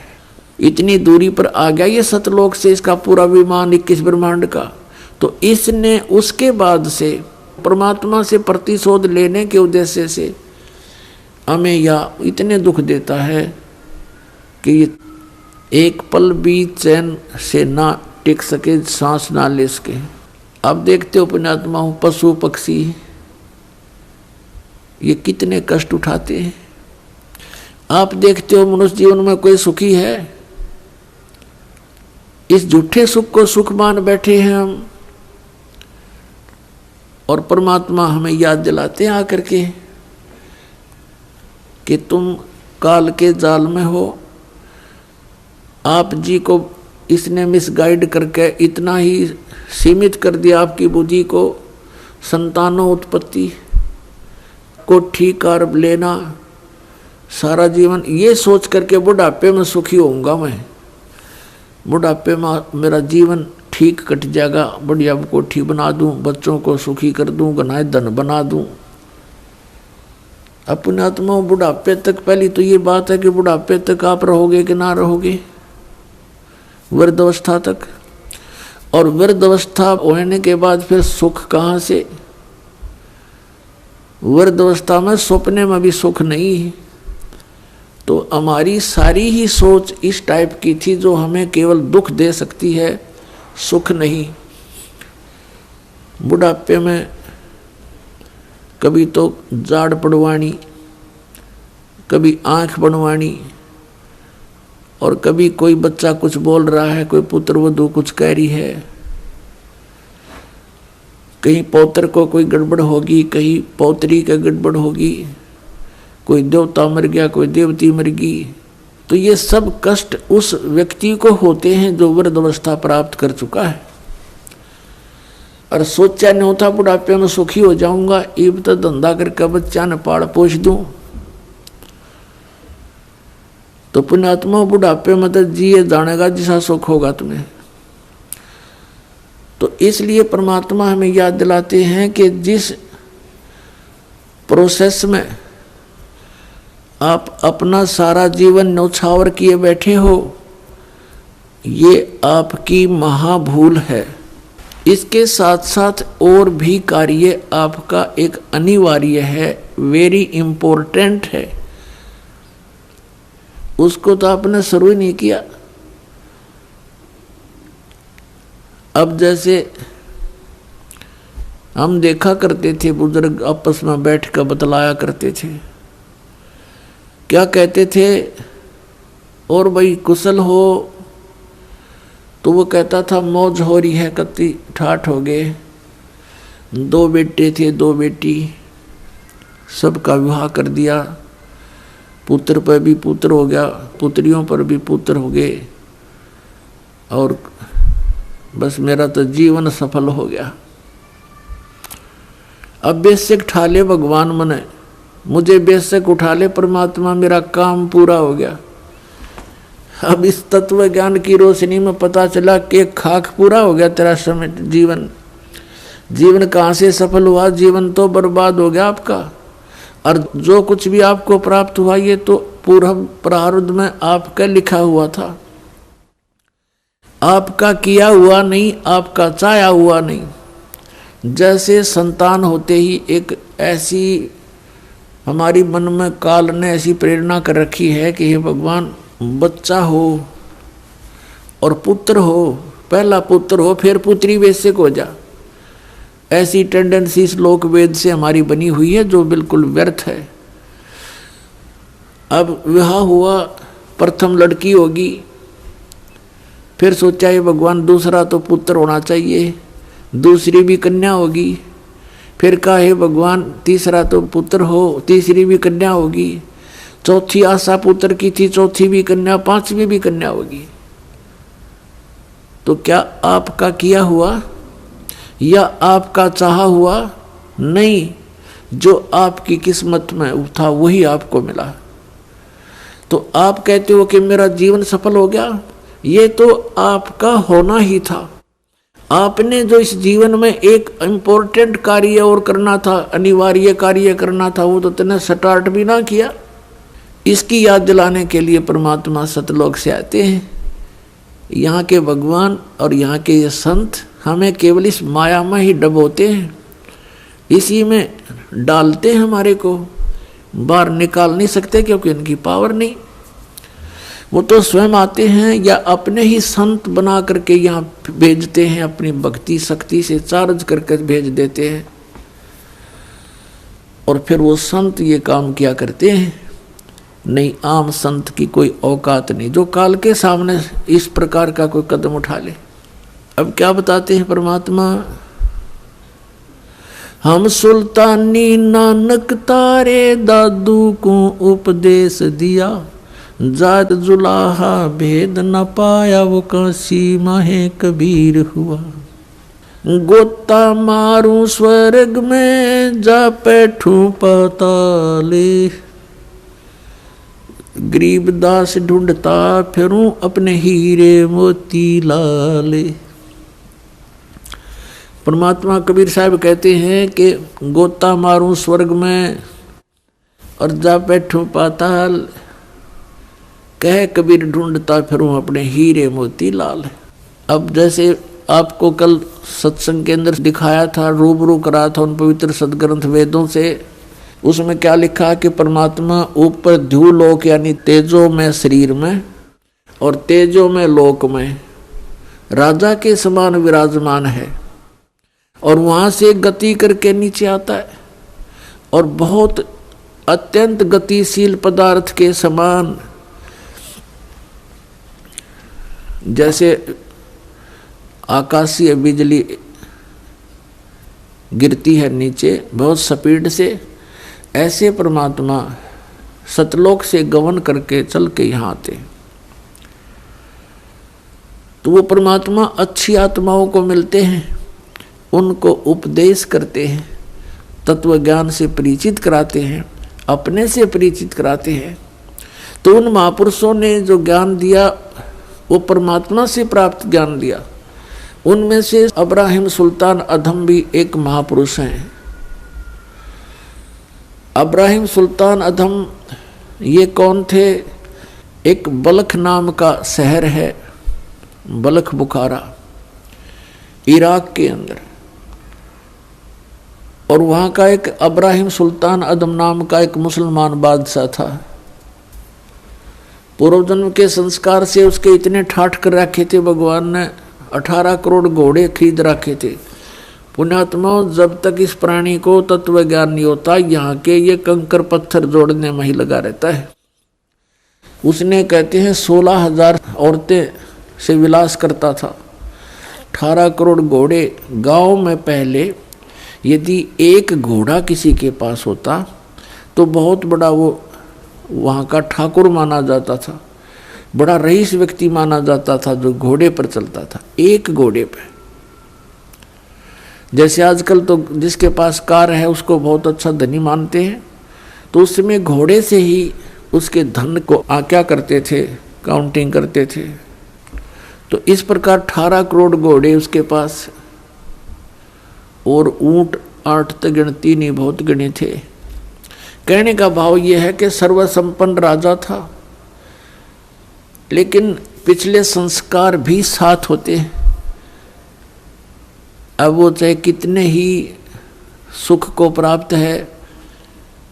Speaker 2: इतनी दूरी पर आ गया ये सतलोक से इसका पूरा विमान 21 ब्रह्मांड का। तो इसने उसके बाद से परमात्मा से प्रतिशोध लेने के उद्देश्य से हमें या इतने दुख देता है कि एक पल भी चैन से ना टिक सके, सांस ना ले सके। अब देखते हो पुण्यात्मा, पशु पक्षी ये कितने कष्ट उठाते हैं। आप देखते हो मनुष्य जीवन में कोई सुखी है? इस झूठे सुख को सुख मान बैठे हैं हम, और परमात्मा हमें याद दिलाते हैं आकर के कि तुम काल के जाल में हो, आप जी को इसने मिसगाइड करके इतना ही सीमित कर दिया आपकी बुद्धि को, संतानों उत्पत्ति को ठीक कर लेना सारा जीवन, ये सोच करके बुढ़ापे में सुखी होऊंगा मैं, बुढ़ापे में मेरा जीवन ठीक कट जाएगा, बढ़िया कोठी बना दूं, बच्चों को सुखी कर दूं, गनाए धन बना दूं। अपने आत्मा बुढ़ापे तक, पहली तो ये बात है कि बुढ़ापे तक आप रहोगे कि ना रहोगे, वृद्धावस्था तक। और वृद्धावस्था होने के बाद फिर सुख कहाँ से? वृद्धावस्था में सपने में भी सुख नहीं है। तो हमारी सारी ही सोच इस टाइप की थी जो हमें केवल दुख दे सकती है, सुख नहीं। बुढ़ापे में कभी तो जाड़ पड़वानी, कभी आंख बनवानी, और कभी कोई बच्चा कुछ बोल रहा है, कोई पुत्र वधू कुछ कह रही है, कहीं पौत्र को कोई गड़बड़ होगी, कहीं पौत्री का गड़बड़ होगी, कोई देवता मर गया, कोई देवती मर गई। तो ये सब कष्ट उस व्यक्ति को होते हैं जो वृद्धावस्था प्राप्त कर चुका है। और सोचा नहीं होता बुढ़ापे में सुखी हो जाऊंगा, इब तो धंधा करके बच्चा ने पाड़ पोष दूं। तो पुण्यात्मा बुढ़ापे में तो जिए जानेगा जिसा सुख होगा तुम्हें। तो इसलिए परमात्मा हमें याद दिलाते हैं कि जिस प्रोसेस में आप अपना सारा जीवन न्यौछावर किए बैठे हो, ये आपकी महाभूल है। इसके साथ साथ और भी कार्य आपका एक अनिवार्य है, वेरी इम्पोर्टेंट है, उसको तो आपने शुरू ही नहीं किया। अब जैसे हम देखा करते थे, बुजुर्ग आपस में बैठ कर बतलाया करते थे, क्या कहते थे, और भाई कुशल हो, तो वो कहता था मौज हो रही है, कत्ती ठाठ हो गए, 2 बेटे थे 2 बेटी, सबका विवाह कर दिया, पुत्र पर भी पुत्र हो गया, पुत्रियों पर भी पुत्र हो गए, और बस मेरा तो जीवन सफल हो गया। अब बेशक उठा ले भगवान मने, मुझे बेशक उठा ले परमात्मा, मेरा काम पूरा हो गया। अब इस तत्व ज्ञान की रोशनी में पता चला कि खाक पूरा हो गया तेरा समय, जीवन कहाँ से सफल हुआ, जीवन तो बर्बाद हो गया आपका। और जो कुछ भी आपको प्राप्त हुआ ये तो पूर्व प्रारब्ध में आपका लिखा हुआ था, आपका किया हुआ नहीं, आपका चाहा हुआ नहीं। जैसे संतान होते ही एक ऐसी हमारी मन में काल ने ऐसी प्रेरणा कर रखी है कि हे भगवान बच्चा हो और पुत्र हो, पहला पुत्र हो फिर पुत्री बेशक हो जा, ऐसी टेंडेंसी श्लोक वेद से हमारी बनी हुई है जो बिल्कुल व्यर्थ है। अब विवाह हुआ, प्रथम लड़की होगी, फिर सोचा ये भगवान दूसरा तो पुत्र होना चाहिए, दूसरी भी कन्या होगी, फिर कहा हे भगवान तीसरा तो पुत्र हो, तीसरी भी कन्या होगी, चौथी आशा पुत्र की थी, चौथी भी कन्या, पांचवी भी कन्या होगी। तो क्या आपका किया हुआ या आपका चाहा हुआ? नहीं, जो आपकी किस्मत में था वही आपको मिला। तो आप कहते हो कि मेरा जीवन सफल हो गया, ये तो आपका होना ही था। आपने जो इस जीवन में एक इम्पोर्टेंट कार्य और करना था, अनिवार्य कार्य करना था, वो तो तुमने स्टार्ट भी ना किया। इसकी याद दिलाने के लिए परमात्मा सतलोक से आते हैं। यहाँ के भगवान और यहाँ के ये संत हमें केवल इस माया में ही डबोते हैं, इसी में डालते हैं, हमारे को बाहर निकाल नहीं सकते क्योंकि इनकी पावर नहीं। वो तो स्वयं आते हैं या अपने ही संत बना करके यहाँ भेजते हैं, अपनी भक्ति शक्ति से चार्ज करके भेज देते हैं, और फिर वो संत ये काम किया करते हैं। नहीं, आम संत की कोई औकात नहीं जो काल के सामने इस प्रकार का कोई कदम उठा ले। अब क्या बताते हैं परमात्मा, हम सुल्तानी नानक तारे दादू को उपदेश दिया, जात जुलाहा भेद न पाया वो काशी माहे कबीर हुआ। गोता मारूं स्वर्ग में जा बैठूं पाताले, गरीबदास ढूंढता फिरूं अपने हीरे मोती लाले। परमात्मा कबीर साहब कहते हैं कि गोता मारूं स्वर्ग में और जा बैठूं पाताल, कह कबीर ढूंढता फिरूं अपने हीरे मोती लाल। अब जैसे आपको कल सत्संग के अंदर दिखाया था, रूबरू करा था उन पवित्र सदग्रंथ वेदों से, उसमें क्या लिखा कि परमात्मा ऊपर ध्युलोक यानी तेजो में शरीर में और तेजो में लोक में राजा के समान विराजमान है, और वहां से गति करके नीचे आता है और बहुत अत्यंत गतिशील पदार्थ के समान, जैसे आकाशीय बिजली गिरती है नीचे बहुत स्पीड से, ऐसे परमात्मा सतलोक से गमन करके चल के यहाँ आते। तो वो परमात्मा अच्छी आत्माओं को मिलते हैं, उनको उपदेश करते हैं, तत्व ज्ञान से परिचित कराते हैं, अपने से परिचित कराते हैं। तो उन महापुरुषों ने जो ज्ञान दिया वो परमात्मा से प्राप्त ज्ञान दिया। उनमें से अब्राहिम सुल्तान अधम भी एक महापुरुष हैं। अब्राहिम सुल्तान अधम ये कौन थे? एक बल्ख नाम का शहर है, बल्ख बुखारा, इराक के अंदर, और वहाँ का एक अब्राहिम सुल्तान अदम नाम का एक मुसलमान बादशाह था। पूर्व जन्म के संस्कार से उसके इतने ठाठ कर रखे थे, भगवान ने 18 करोड़ घोड़े खरीद रखे थे। पुण्यात्माओं, जब तक इस प्राणी को तत्व ज्ञान नहीं होता, यहाँ के ये कंकर पत्थर जोड़ने में ही लगा रहता है। उसने कहते हैं 16,000 औरतें से विलास करता था, 18 करोड़ घोड़े। गांव में पहले यदि एक घोड़ा किसी के पास होता तो बहुत बड़ा वो वहाँ का ठाकुर माना जाता था, बड़ा रईस व्यक्ति माना जाता था जो घोड़े पर चलता था, एक घोड़े पे। जैसे आजकल तो जिसके पास कार है उसको बहुत अच्छा धनी मानते हैं, तो उस समय घोड़े से ही उसके धन को आज्ञा करते थे, काउंटिंग करते थे। तो इस प्रकार 18 करोड़ घोड़े उसके पास, और ऊंट 8 तक गिनती नहीं, बहुत गिने थे। कहने का भाव यह है कि सर्वसंपन्न राजा था, लेकिन पिछले संस्कार भी साथ होते हैं। अब वो चाहे कितने ही सुख को प्राप्त है,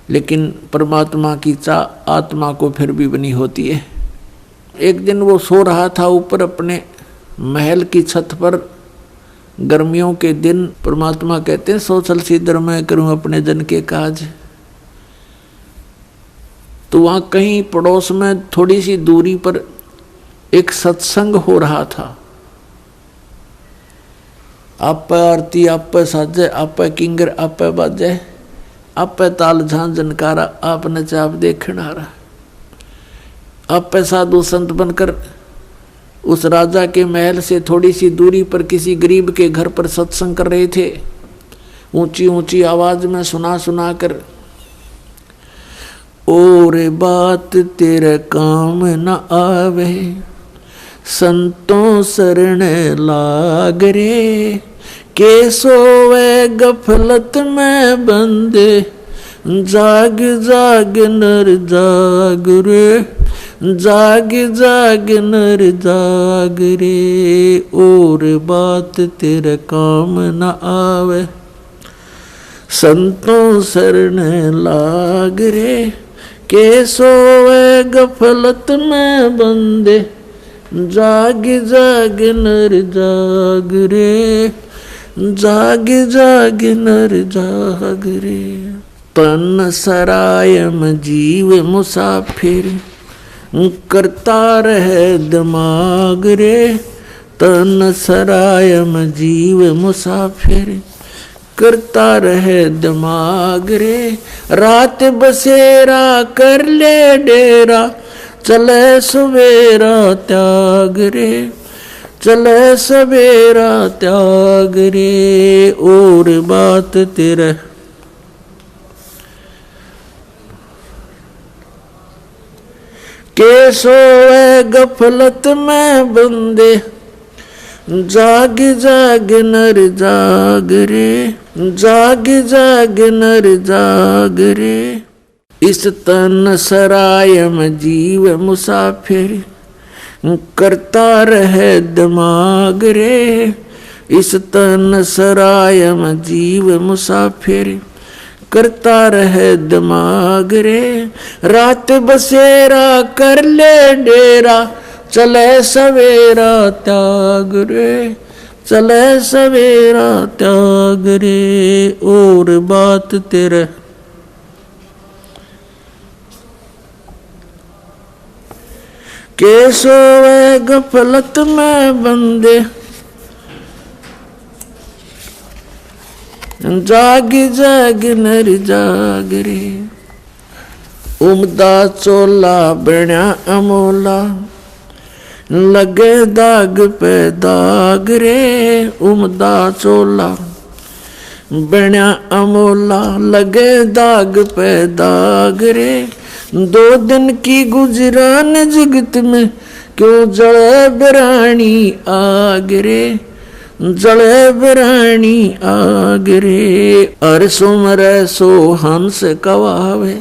Speaker 2: लेकिन परमात्मा की चाह आत्मा को फिर भी बनी होती है। एक दिन वो सो रहा था ऊपर अपने महल की छत पर, गर्मियों के दिन। परमात्मा कहते हैं सो चल सीधर मैं करूं अपने जन के काज। तो वहां कहीं पड़ोस में थोड़ी सी दूरी पर एक सत्संग हो रहा था। आप आरती, आप साजे, आप किंगर, आप बाजे, आप ताल झां जनकारा, आप नचाप देखण आ रहा। आप साधु संत बनकर उस राजा के महल से थोड़ी सी दूरी पर किसी गरीब के घर पर सत्संग कर रहे थे, ऊंची ऊंची आवाज में सुना सुना कर। और बात तेरे काम न आवे, संतों शरण लाग रे, के सोवे गफलत में बंदे, जाग जाग नर जाग रे, जाग जाग नर जाग रे। और बात तेरे काम न आवे, संतों शरण लाग रे, के सोवे गफलत में बंदे, जाग जाग नर जाग रे, जाग जाग नर जाग रे। तन सरायम जीव मुसाफिर, करता रहे दिमाग रे। तन सरायम जीव मुसाफिर, करता रहे दिमाग रे। रात बसेरा कर ले डेरा, चले सवेरा त्याग रे, चले सवेरा त्याग रे, और बात तेरे। के सोए गफलत में बंदे, जाग जाग नर जाग रे, जाग जाग नर जाग रे। इस तन सराय में जीव मुसाफिर, करता रहे दिमाग रे। इस तन सराय में जीव मुसाफिर, करता रहे दिमाग रे। रात बसेरा कर ले डेरा, चले सवेरा त्याग रे, चले सवेरा त्याग रे, और बात तेरे। के सोए गफलत में बंदे, जाग जाग नर जाग रे। उमदा चोला बण्या अमोला, लगे दाग पे दाग रे। उमदा चोला बण्या अमोला, लगे दाग पे दाग रे। 2 दिन की गुजरान जगत में, क्यों जले बिरानी आग रे, जले बिरानी आग रे। अर सुमरे सो हंस कवावे,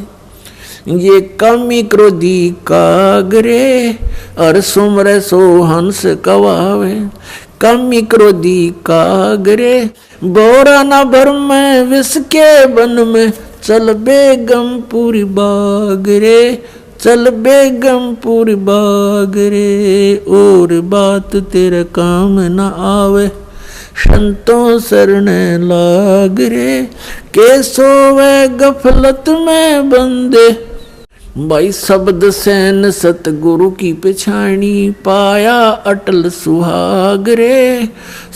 Speaker 2: ये कमी क्रोधी काग रे। अर सुमरे सो हंस कवावे, कमी क्रोधी काग रे। बोरा न भर में विष के बन में, चल बेगमपुर बाग रे, चल बेगमपुर बाग रे, और बात तेरे काम न आवे, संतों शरण लाग रे। के सोवे गफलत में बंदे, भाई शब्द सैन सतगुरु की पिछाणी, पाया अटल सुहाग रे।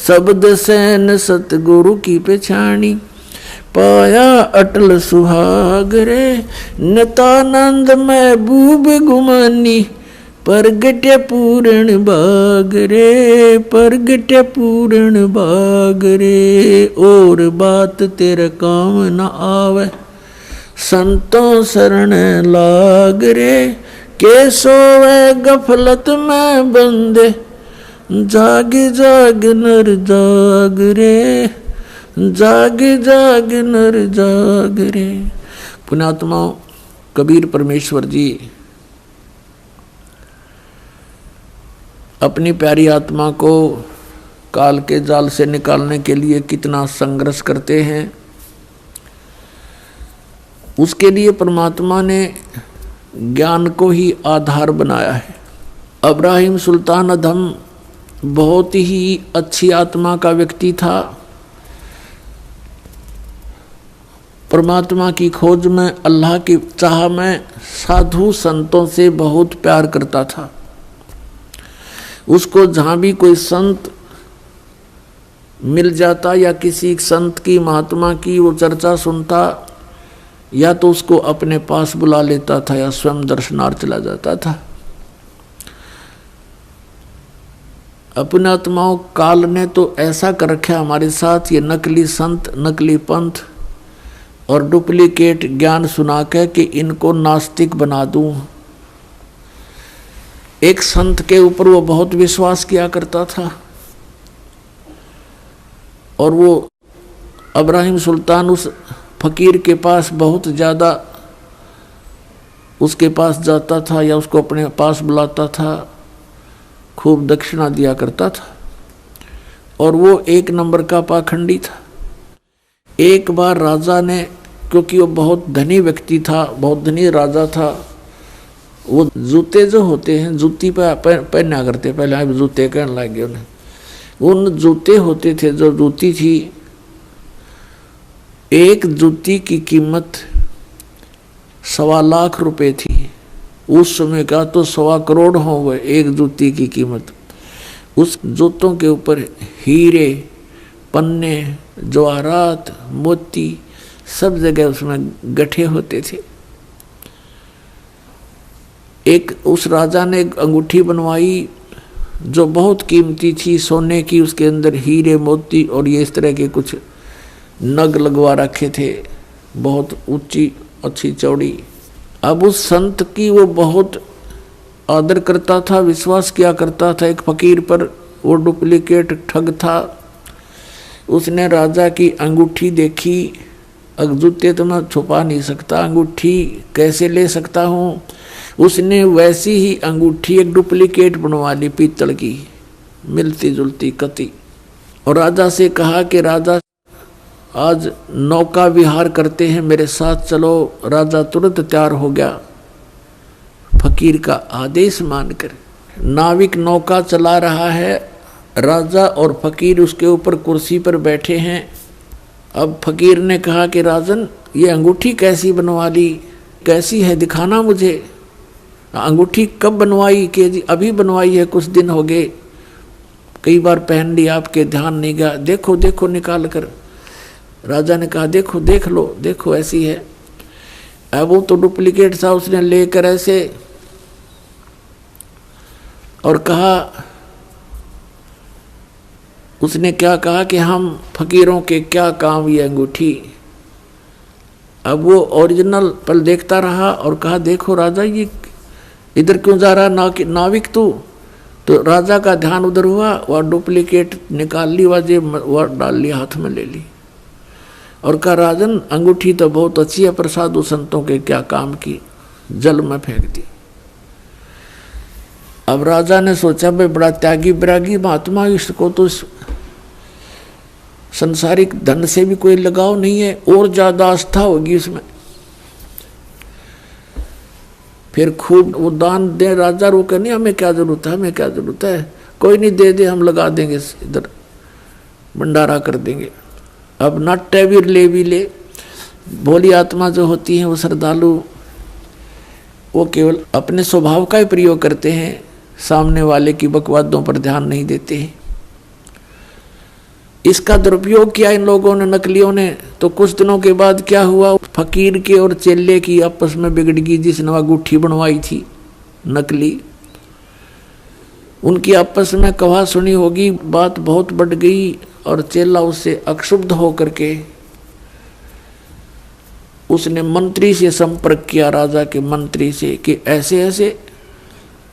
Speaker 2: शब्द सैन सतगुरु की पिछाणी, पाया अटल सुहाग रे। नितानंद महबूब गुमानी, परगटे पूर्ण बाग रे, परगटे पूर्ण बाग रे, और बात तेरे काम न आवे, संतों शरण लाग रे। के सोवे गफलत में बंदे, जाग जाग नर जाग रे, जाग जाग नर जाग रे। पुण्यात्माओं, कबीर परमेश्वर जी अपनी प्यारी आत्मा को काल के जाल से निकालने के लिए कितना संघर्ष करते हैं। उसके लिए परमात्मा ने ज्ञान को ही आधार बनाया है। अब्राहिम सुल्तान अधम बहुत ही अच्छी आत्मा का व्यक्ति था। परमात्मा की खोज में, अल्लाह की चाह में साधु संतों से बहुत प्यार करता था। उसको जहाँ भी कोई संत मिल जाता या किसी संत की, महात्मा की वो चर्चा सुनता, या तो उसको अपने पास बुला लेता था या स्वयं दर्शनार्थ चला जाता था। अपने आत्माओं, काल ने तो ऐसा कर रखा हमारे साथ, ये नकली संत, नकली पंथ और डुप्लीकेट ज्ञान सुना के कि इनको नास्तिक बना दूं। एक संत के ऊपर वो बहुत विश्वास किया करता था, और वो अब्राहिम सुल्तान उस फकीर के पास बहुत ज़्यादा उसके पास जाता था या उसको अपने पास बुलाता था, खूब दक्षिणा दिया करता था, और वो 1 नंबर का पाखंडी था। एक बार राजा ने, क्योंकि वो बहुत धनी व्यक्ति था, बहुत धनी राजा था, वो जूते जो होते हैं, जूती पहना करते, पहले अब जूते कहने लग गए उन्हें। उन जूते होते थे, जो जूती थी, एक जूती की कीमत 1.25 लाख रुपए थी। उस समय का तो 1.25 करोड़ हो गए एक जूती की कीमत। उस जूतों के ऊपर हीरे, पन्ने, जवाहरात, मोती सब जगह उसमें गठे होते थे। एक उस राजा ने एक अंगूठी बनवाई जो बहुत कीमती थी, सोने की, उसके अंदर हीरे मोती और ये इस तरह के कुछ नग लगवा रखे थे, बहुत ऊंची अच्छी चौड़ी। अब उस संत की वो बहुत आदर करता था, विश्वास किया करता था एक फकीर पर, वो डुप्लीकेट ठग था। उसने राजा की अंगूठी देखी, जूते तो मैं छुपा नहीं सकता, अंगूठी कैसे ले सकता हूँ। उसने वैसी ही अंगूठी एक डुप्लीकेट बनवा ली पीतल की, मिलती जुलती कति, और राजा से कहा कि राजा आज नौका विहार करते हैं, मेरे साथ चलो। राजा तुरंत तैयार हो गया, फकीर का आदेश मानकर। नाविक नौका चला रहा है, राजा और फकीर उसके ऊपर कुर्सी पर बैठे हैं। अब फकीर ने कहा कि राजन, ये अंगूठी कैसी बनवा ली, कैसी है, दिखाना मुझे। अंगूठी कब बनवाई? कि जी अभी बनवाई है, कुछ दिन हो गए, कई बार पहन ली, आपके ध्यान नहीं गया, देखो देखो निकाल कर। राजा ने कहा देखो देख लो, देखो ऐसी है। अब वो तो डुप्लीकेट था, उसने लेकर ऐसे और कहा, उसने क्या कहा कि हम फकीरों के क्या काम ये अंगूठी। अब वो ओरिजिनल पल देखता रहा और कहा देखो राजा, ये इधर क्यों जा रहा नाविक तू? तो राजा का ध्यान उधर हुआ, वह डुप्लीकेट निकाल ली, वह डाल ली, हाथ में ले ली और कहा राजन, अंगूठी तो बहुत अच्छी है पर साधु संतों के क्या काम की, जल में फेंक दी। अब राजा ने सोचा भाई बड़ा त्यागी बैरागी महात्मा, इसको तो संसारिक धन से भी कोई लगाव नहीं है, और ज्यादा आस्था होगी इसमें। फिर खूब वो दान दे राजा, रो कर नहीं हमें क्या जरूरत है, हमें क्या जरूरत है, कोई नहीं दे दे, हम लगा देंगे, इधर भंडारा कर देंगे। अब नाट्य भी ले भी ले, भोली आत्मा जो होती है वो श्रद्धालु, वो केवल अपने स्वभाव का ही प्रयोग करते हैं, सामने वाले की बकवादों पर ध्यान नहीं देते हैं। इसका दुरुपयोग किया इन लोगों ने, नकलियों ने। तो कुछ दिनों के बाद क्या हुआ, फकीर के और चेले की आपस में बिगड़ गई, जिसने अंगूठी बनवाई थी नकली, उनकी आपस में कहा सुनी होगी, बात बहुत बढ़ गई और चेला उससे अक्षुब्ध होकर के उसने मंत्री से संपर्क किया, राजा के मंत्री से, कि ऐसे ऐसे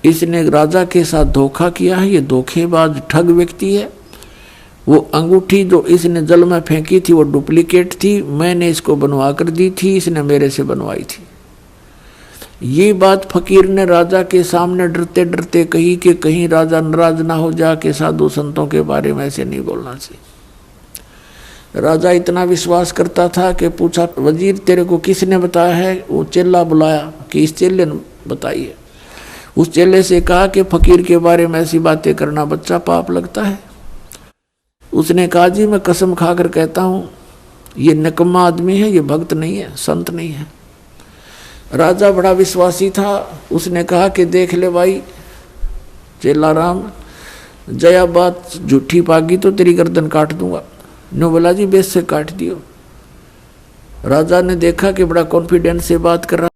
Speaker 2: इसने राजा के साथ धोखा किया है, ये धोखेबाज ठग व्यक्ति है। वो अंगूठी जो इसने जल में फेंकी थी वो डुप्लीकेट थी, मैंने इसको बनवा कर दी थी, इसने मेरे से बनवाई थी। ये बात फकीर ने राजा के सामने डरते डरते कही कि कहीं राजा नाराज ना हो जा के साधु संतों के बारे में ऐसे नहीं बोलना चाहिए। राजा इतना विश्वास करता था कि पूछा, वजीर तेरे को किसने बताया है? वो चेला बुलाया कि इस चेले ने बताई है। उस चेले से कहा कि फकीर के बारे में ऐसी बातें करना बच्चा पाप लगता है। उसने कहा जी मैं कसम खाकर कहता हूँ ये निकम्मा आदमी है, ये भक्त नहीं है, संत नहीं है। राजा बड़ा विश्वासी था, उसने कहा कि देख ले भाई चेला राम, जया बात झूठी पागी तो तेरी गर्दन काट दूंगा। नो बोला जी बेस से काट दियो। राजा ने देखा कि बड़ा कॉन्फिडेंस से बात कर रहा।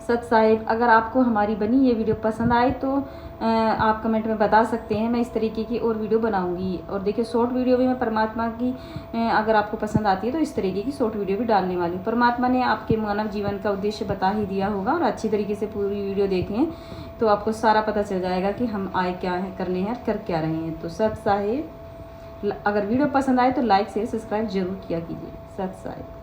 Speaker 1: सत साहिब, अगर आपको हमारी बनी ये वीडियो पसंद आए तो आप कमेंट में बता सकते हैं, मैं इस तरीके की और वीडियो बनाऊंगी। और देखिए शॉर्ट वीडियो भी मैं परमात्मा की अगर आपको पसंद आती है तो इस तरीके की शॉर्ट वीडियो भी डालने वाली हूँ। परमात्मा ने आपके मानव जीवन का उद्देश्य बता ही दिया होगा, और अच्छी तरीके से पूरी वीडियो देखें तो आपको सारा पता चल जाएगा कि हम आए क्या है करने हैं, कर क्या रहे हैं। तो सत साहिब, अगर वीडियो पसंद आए तो लाइक शेयर सब्सक्राइब जरूर किया कीजिए। सत साहिब।